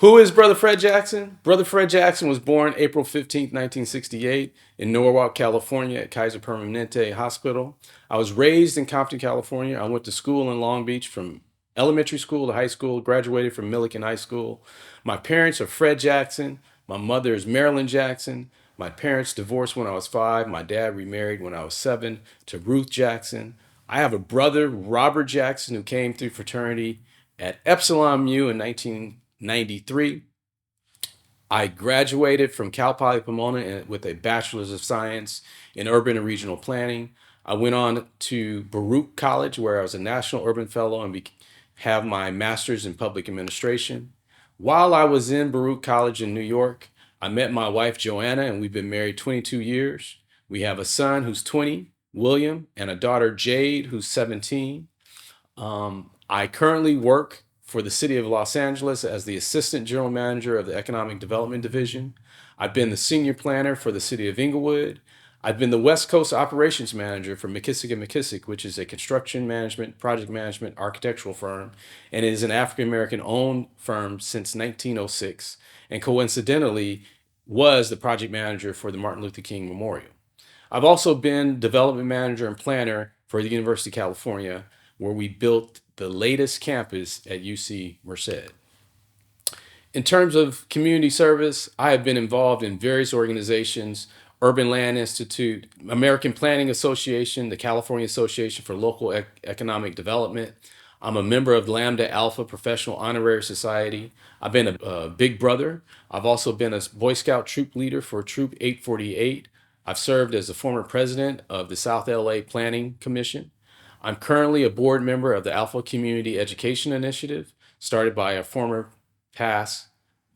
Who is Brother Fred Jackson? Brother Fred Jackson was born April 15th, 1968, in Norwalk, California, at Kaiser Permanente Hospital. I was raised in Compton, California. I went to school in Long Beach from elementary school to high school, graduated from Millikan High School. My parents are Fred Jackson. My mother is Marilyn Jackson. My parents divorced when I was 5. My dad remarried when I was 7 to Ruth Jackson. I have a brother, Robert Jackson, who came through fraternity at Epsilon Mu in 1993. I graduated from Cal Poly Pomona with a Bachelor's of Science in Urban and Regional Planning. I went on to Baruch College, where I was a National Urban Fellow and have my Master's in Public Administration. While I was in Baruch College in New York, I met my wife, Joanna, and we've been married 22 years. We have a son who's 20, William, and a daughter, Jade, who's 17. I currently work for the city of Los Angeles as the Assistant General Manager of the Economic Development Division. I've been the Senior Planner for the city of Inglewood. I've been the West Coast Operations Manager for McKissick & McKissick, which is a construction management, project management, architectural firm, and it is an African-American owned firm since 1906, and coincidentally was the project manager for the Martin Luther King Memorial. I've also been development manager and planner for the University of California, where we built the latest campus at UC Merced. In terms of community service, I have been involved in various organizations: Urban Land Institute, American Planning Association, the California Association for Local Economic Development. I'm a member of Lambda Alpha Professional Honorary Society. I've been a big brother. I've also been a Boy Scout troop leader for Troop 848. I've served as the former president of the South LA Planning Commission. I'm currently a board member of the Alpha Community Education Initiative, started by a former past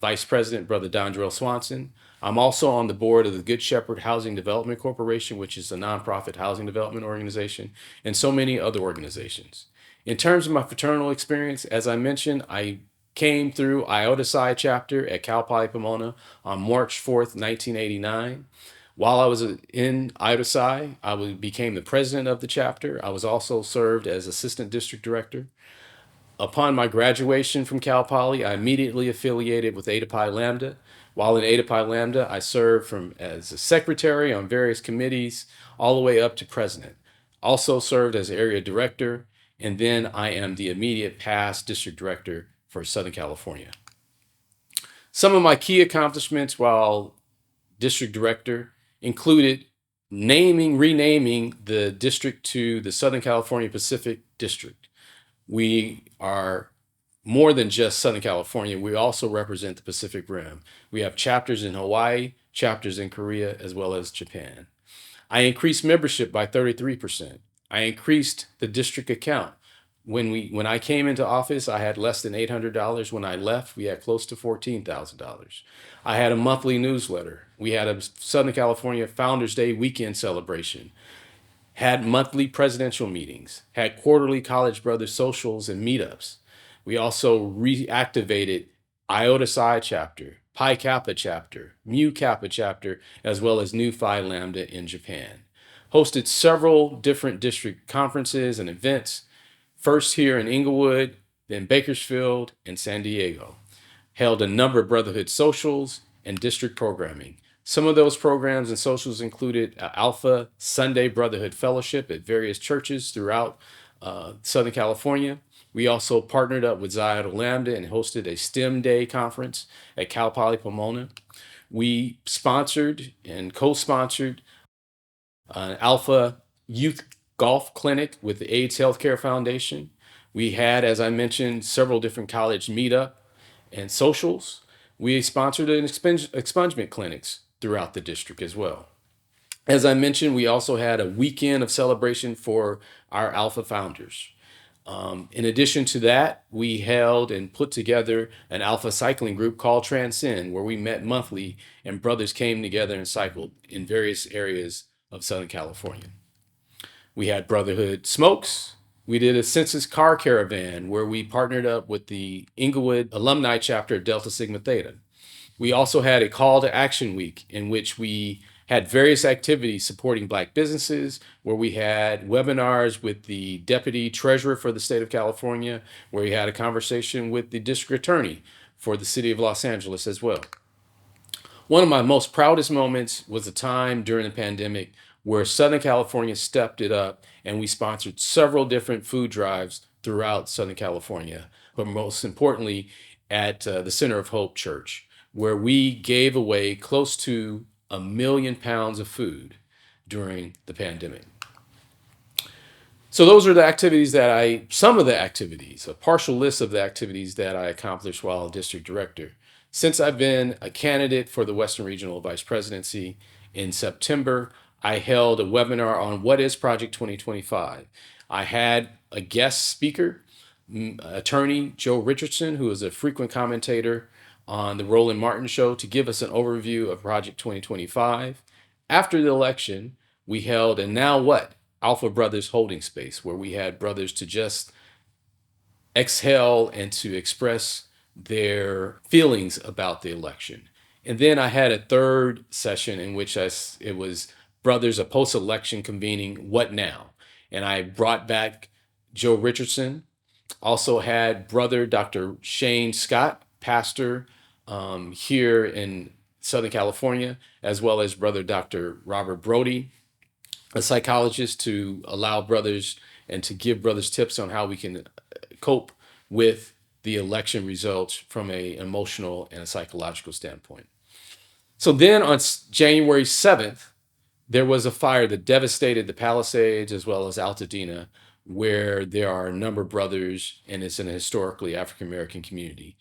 Vice President, Brother Dondrell Swanson. I'm also on the board of the Good Shepherd Housing Development Corporation, which is a nonprofit housing development organization, and so many other organizations. In terms of my fraternal experience, as I mentioned, I came through Iota Psi chapter at Cal Poly Pomona on March 4th, 1989. While I was in Iota Psi, became the president of the chapter. I was also served as assistant district director. Upon my graduation from Cal Poly, I immediately affiliated with Eta Pi Lambda. While in Eta Pi Lambda, I served as a secretary on various committees, all the way up to president. Also served as area director, and then I am the immediate past district director for Southern California. Some of my key accomplishments while district director included renaming the district to the Southern California Pacific District. We are more than just Southern California. We also represent the Pacific Rim. We have chapters in Hawaii, chapters in Korea, as well as Japan. I increased membership by 33%. I increased the district account. When I came into office, I had less than $800. When I left, we had close to $14,000. I had a monthly newsletter. We had a Southern California Founders Day weekend celebration. Had monthly presidential meetings. Had quarterly College Brothers socials and meetups. We also reactivated Iota Psi chapter, Pi Kappa chapter, Mu Kappa chapter, as well as Nu Phi Lambda in Japan. Hosted several different district conferences and events, first here in Inglewood, then Bakersfield, and San Diego. Held a number of brotherhood socials and district programming. Some of those programs and socials included Alpha Sunday Brotherhood Fellowship at various churches throughout Southern California. We also partnered up with Xi Iota Lambda and hosted a STEM Day conference at Cal Poly Pomona. We sponsored and co-sponsored an Alpha Youth Golf Clinic with the AIDS Healthcare Foundation. We had, as I mentioned, several different college meetup and socials. We sponsored an expungement clinics throughout the district as well. As I mentioned, we also had a weekend of celebration for our Alpha founders. In addition to that, we held and put together an Alpha cycling group called Transcend, where we met monthly and brothers came together and cycled in various areas of Southern California. We had Brotherhood Smokes. We did a census car caravan where we partnered up with the Inglewood alumni chapter of Delta Sigma Theta. We also had a call to action week in which we had various activities supporting Black businesses, where we had webinars with the Deputy Treasurer for the state of California, where we had a conversation with the District Attorney for the city of Los Angeles as well. One of my most proudest moments was a time during the pandemic where Southern California stepped it up and we sponsored several different food drives throughout Southern California, but most importantly at the Center of Hope Church, where we gave away close to 1 million pounds of food during the pandemic. So those are the activities some of the activities, a partial list of the activities that I accomplished while district director. Since I've been a candidate for the Western Regional Vice Presidency in September, I held a webinar on what is Project 2025. I had a guest speaker, attorney Joe Richardson, who is a frequent commentator on the Roland Martin Show, to give us an overview of Project 2025. After the election, we held a Now What? Alpha Brothers holding space, where we had brothers to just exhale and to express their feelings about the election. And then I had a third session in which it was brothers, a post-election convening, what now? And I brought back Joe Richardson, also had brother Dr. Shane Scott, pastor here in Southern California, as well as brother Dr. Robert Brody, a psychologist, to allow brothers and to give brothers tips on how we can cope with the election results from an emotional and a psychological standpoint. So then on January 7th, there was a fire that devastated the Palisades as well as Altadena, where there are a number of brothers, and it's an historically African-American community.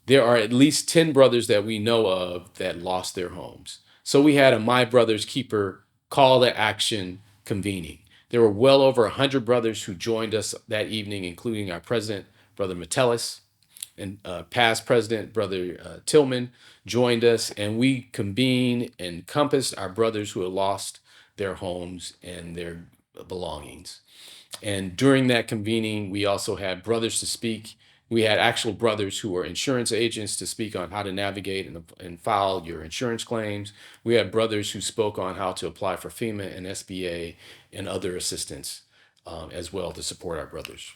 There are at least 10 brothers that we know of that lost their homes. So we had a My Brother's Keeper call to action convening. There were well over 100 brothers who joined us that evening, including our president, Brother Metellus, and past president, Brother Tillman, joined us, and we convened and encompassed our brothers who had lost their homes and their belongings. And during that convening, we also had brothers to speak. We had actual brothers who were insurance agents to speak on how to navigate and file your insurance claims. We had brothers who spoke on how to apply for FEMA and SBA and other assistance as well to support our brothers.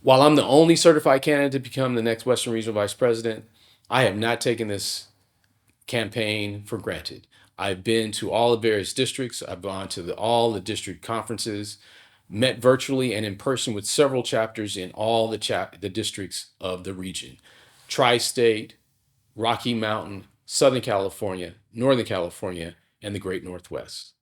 While I'm the only certified candidate to become the next Western Regional Vice President, I have not taken this campaign for granted. I've been to all the various districts. I've gone to all the district conferences, met virtually and in person with several chapters in all the districts of the region: Tri-State, Rocky Mountain, Southern California, Northern California, and the Great Northwest.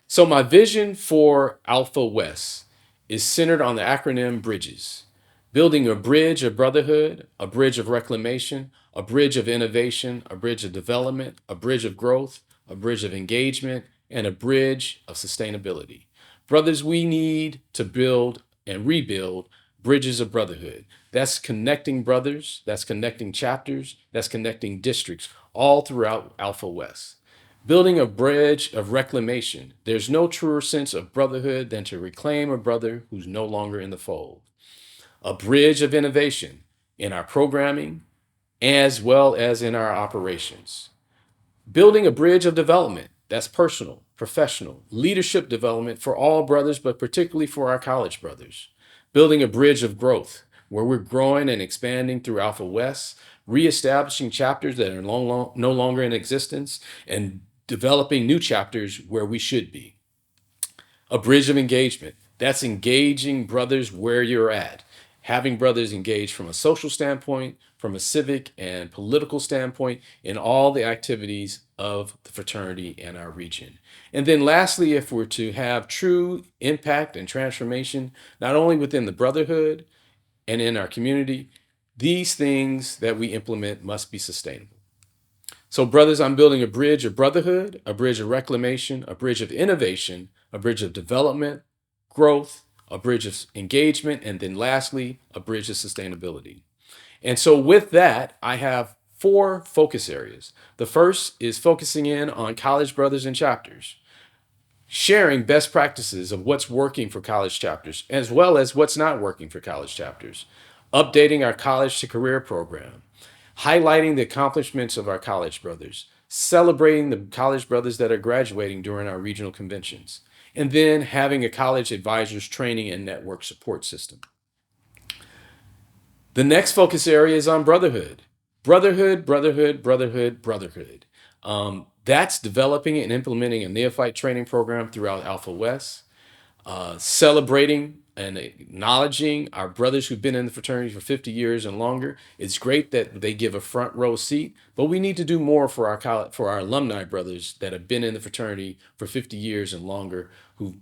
So my vision for Alpha West is centered on the acronym BRIDGES: building a bridge of brotherhood, a bridge of reclamation, a bridge of innovation, a bridge of development, a bridge of growth, a bridge of engagement, and a bridge of sustainability. Brothers, we need to build and rebuild bridges of brotherhood. That's connecting brothers, that's connecting chapters, that's connecting districts all throughout Alpha West. Building a bridge of reclamation. There's no truer sense of brotherhood than to reclaim a brother who's no longer in the fold. A bridge of innovation in our programming as well as in our operations. Building a bridge of development. That's personal, professional, leadership development for all brothers, but particularly for our college brothers. Building a bridge of growth, where we're growing and expanding through Alpha West, reestablishing chapters that are no longer in existence, and developing new chapters where we should be. A bridge of engagement. That's engaging brothers where you're at. Having brothers engage from a social standpoint, from a civic and political standpoint, in all the activities of the fraternity and our region. And then lastly, if we're to have true impact and transformation, not only within the brotherhood and in our community, these things that we implement must be sustainable. So brothers, I'm building a bridge of brotherhood, a bridge of reclamation, a bridge of innovation, a bridge of development, growth, a bridge of engagement, and then lastly, a bridge of sustainability. And so with that, I have 4 focus areas. The first is focusing in on college brothers and chapters, sharing best practices of what's working for college chapters, as well as what's not working for college chapters, updating our college to career program, highlighting the accomplishments of our college brothers, celebrating the college brothers that are graduating during our regional conventions, and then having a college advisors training and network support system. The next focus area is on brotherhood. Brotherhood, brotherhood, brotherhood, brotherhood. That's developing and implementing a neophyte training program throughout Alpha West, celebrating and acknowledging our brothers who've been in the fraternity for 50 years and longer. It's great that they give a front row seat, but we need to do more for our for our alumni brothers that have been in the fraternity for 50 years and longer, who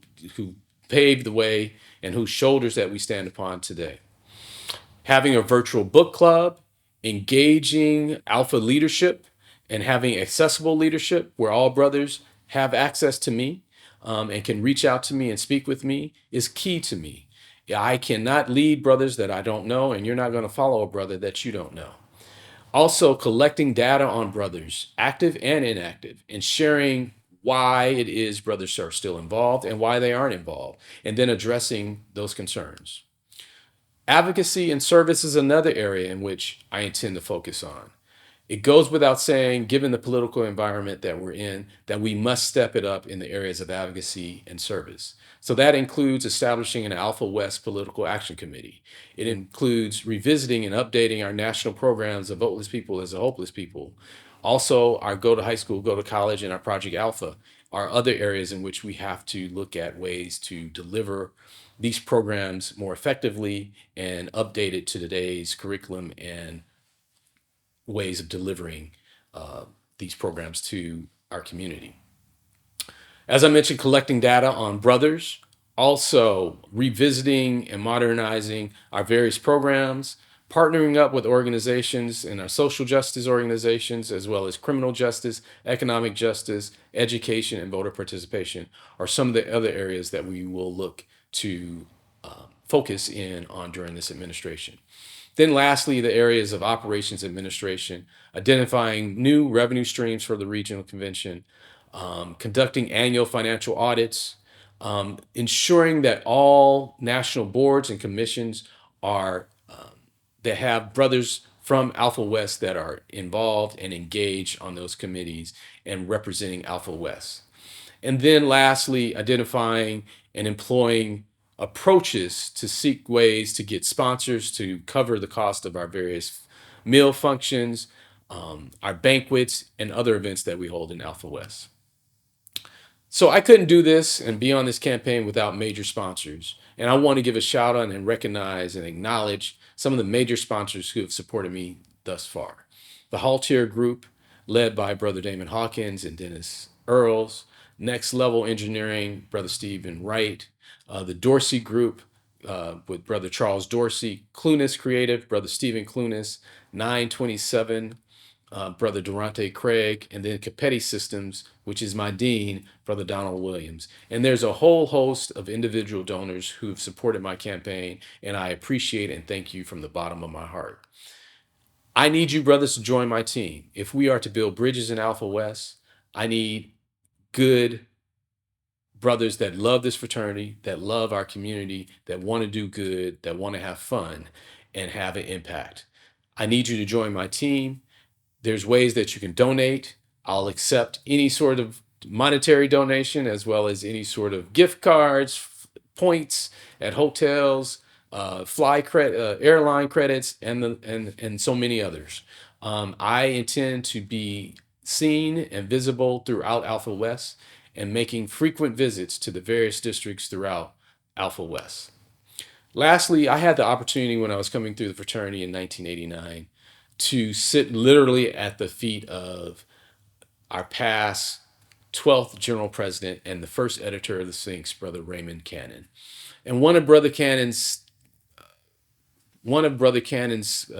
paved the way and whose shoulders that we stand upon today. Having a virtual book club, engaging alpha leadership, and having accessible leadership where all brothers have access to me, and can reach out to me and speak with me is key to me. I cannot lead brothers that I don't know, and you're not going to follow a brother that you don't know. Also, collecting data on brothers, active and inactive, and sharing why it is brothers are still involved and why they aren't involved, and then addressing those concerns. Advocacy and service is another area in which I intend to focus on. It goes without saying, given the political environment that we're in, that we must step it up in the areas of advocacy and service. So that includes establishing an Alpha West Political Action Committee. It includes revisiting and updating our national programs of Voteless People as a Hopeless People. Also, our Go to High School, Go to College, and our Project Alpha are other areas in which we have to look at ways to deliver these programs more effectively and update it to today's curriculum and ways of delivering these programs to our community. As I mentioned, collecting data on brothers, also revisiting and modernizing our various programs, partnering up with organizations in our social justice organizations, as well as criminal justice, economic justice, education, and voter participation are some of the other areas that we will look to focus in on during this administration. Then lastly, the areas of operations administration, identifying new revenue streams for the regional convention, conducting annual financial audits, ensuring that all national boards and commissions are that have brothers from Alpha West that are involved and engaged on those committees and representing Alpha West. And then lastly, identifying and employing approaches to seek ways to get sponsors to cover the cost of our various meal functions, our banquets, and other events that we hold in Alpha West. So I couldn't do this and be on this campaign without major sponsors. And I want to give a shout out and recognize and acknowledge some of the major sponsors who have supported me thus far. The Haltier Group, led by Brother Damon Hawkins and Dennis Earls. Next Level Engineering, Brother Stephen Wright. The Dorsey Group, with Brother Charles Dorsey. Clunas Creative, Brother Stephen Clunas. 927, Brother Durante Craig, and then Capetti Systems, which is my dean, Brother Donald Williams. And there's a whole host of individual donors who've supported my campaign, and I appreciate and thank you from the bottom of my heart. I need you brothers to join my team. If we are to build bridges in Alpha West, I need good brothers that love this fraternity, that love our community, that want to do good, that want to have fun and have an impact. I need you to join my team. There's ways that you can donate. I'll accept any sort of monetary donation as well as any sort of gift cards, points at hotels, airline credits, and so many others. I intend to be seen and visible throughout Alpha West and making frequent visits to the various districts throughout Alpha West. Lastly, I had the opportunity when I was coming through the fraternity in 1989 to sit literally at the feet of our past 12th general president and the first editor of the Sphinx, Brother Raymond Cannon. And one of Brother Cannon's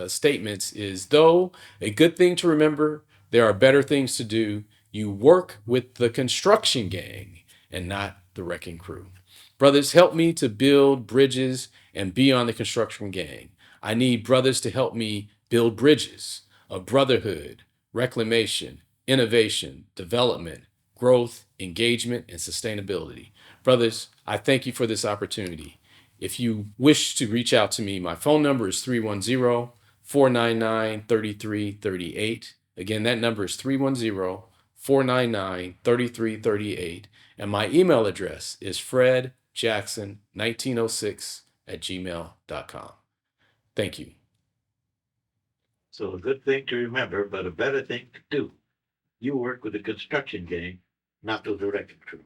statements is, though a good thing to remember, there are better things to do. You work with the construction gang and not the wrecking crew. Brothers, help me to build bridges and be on the construction gang. I need brothers to help me build bridges of brotherhood, reclamation, innovation, development, growth, engagement, and sustainability. Brothers, I thank you for this opportunity. If you wish to reach out to me, my phone number is 310 499 3338. Again, that number is 310 499 3338. And my email address is fredjackson1906 at gmail.com. Thank you. So a good thing to remember, but a better thing to do. You work with the construction gang, not with the wrecking crew.